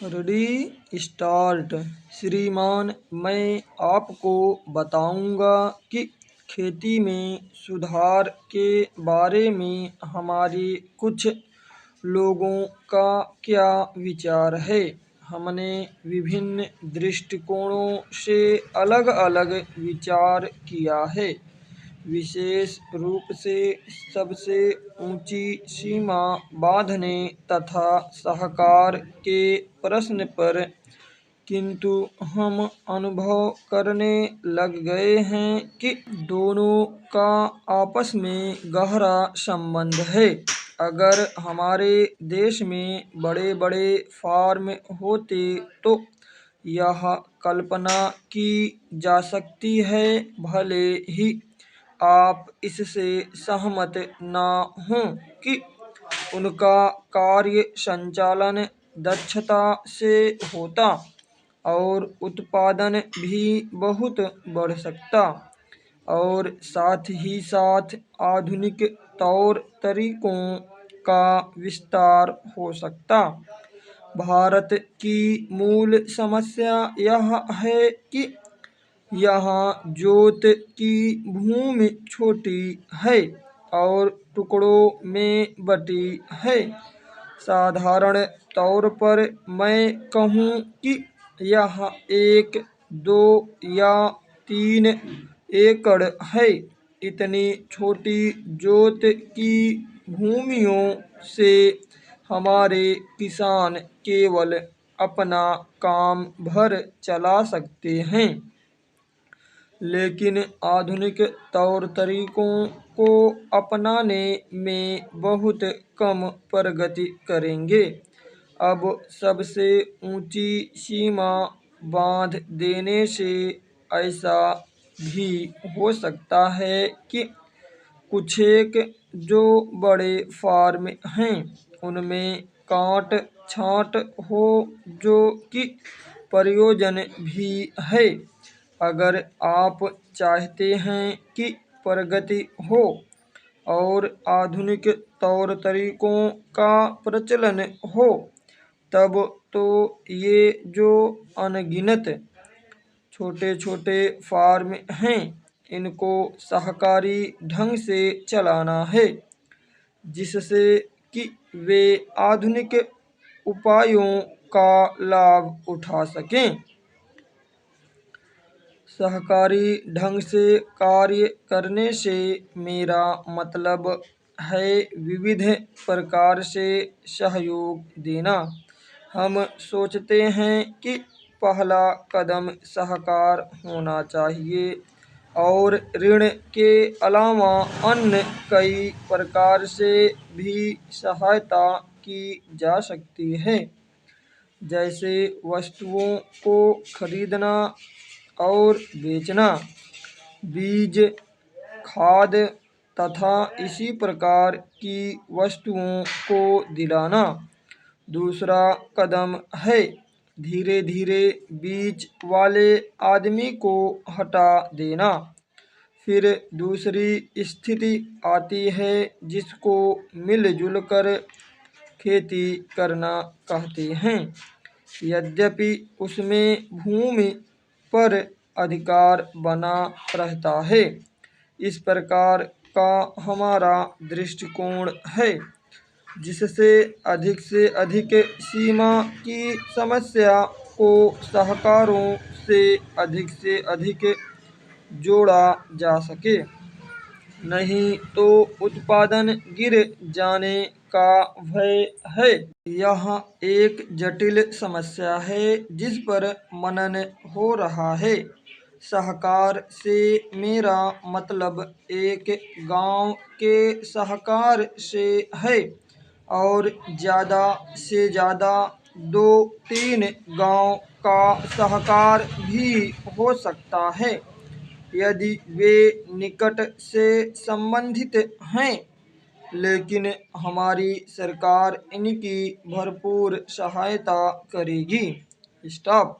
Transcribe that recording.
Ready start. श्रीमान, मैं आपको बताऊंगा कि खेती में सुधार के बारे में हमारे कुछ लोगों का क्या विचार है। हमने विभिन्न दृष्टिकोणों से अलग-अलग विचार किया है। विशेष रूप से सबसे ऊंची सीमा बांधने तथा सहकार के प्रश्न पर, किंतु हम अनुभव करने लग गए हैं कि दोनों का आपस में गहरा संबंध है। अगर हमारे देश में बड़े-बड़े फार्म होते तो यह कल्पना की जा सकती है, भले ही आप इससे सहमत न हों, कि उनका कार्य संचालन दक्षता से होता और उत्पादन भी बहुत बढ़ सकता और साथ ही साथ आधुनिक तौर तरीकों का विस्तार हो सकता। भारत की मूल समस्या यह है कि यहाँ जोत की भूमि छोटी है और टुकड़ों में बटी है। साधारण तौर पर मैं कहूँ कि यह 1, 2 या 3 एकड़ है। इतनी छोटी जोत की भूमियों से हमारे किसान केवल अपना काम भर चला सकते हैं, लेकिन आधुनिक तौर तरीकों को अपनाने में बहुत कम प्रगति करेंगे। अब सबसे ऊंची सीमा बांध देने से ऐसा भी हो सकता है कि कुछेक जो बड़े फार्म हैं उनमें काट छांट हो, जो कि प्रयोजन भी है। अगर आप चाहते हैं कि प्रगति हो और आधुनिक तौर तरीकों का प्रचलन हो, तब तो ये जो अनगिनत छोटे-छोटे फार्म हैं, इनको सहकारी ढंग से चलाना है, जिससे कि वे आधुनिक उपायों का लाभ उठा सकें। सहकारी ढंग से कार्य करने से मेरा मतलब है विविध प्रकार से सहयोग देना। हम सोचते हैं कि पहला कदम सहकार होना चाहिए और ऋण के अलावा अन्य कई प्रकार से भी सहायता की जा सकती है, जैसे वस्तुओं को खरीदना और बेचना, बीज, खाद तथा इसी प्रकार की वस्तुओं को दिलाना। दूसरा कदम है धीरे-धीरे बीच वाले आदमी को हटा देना। फिर दूसरी स्थिति आती है जिसको मिलजुल कर खेती करना कहते हैं, यद्यपि उसमें भूमि पर अधिकार बना रहता है। इस प्रकार का हमारा दृष्टिकोण है, जिससे से अधिक सीमा की समस्या को सहकारों से अधिक जोड़ा जा सके। नहीं तो उत्पादन गिर जाने का भय है। यह एक जटिल समस्या है जिस पर मनन हो रहा है। सहकार से मेरा मतलब एक गांव के सहकार से है और ज़्यादा से ज़्यादा 2-3 गांव का सहकार भी हो सकता है, यदि वे निकट से संबंधित हैं, लेकिन हमारी सरकार इनकी भरपूर सहायता करेगी। स्टॉप।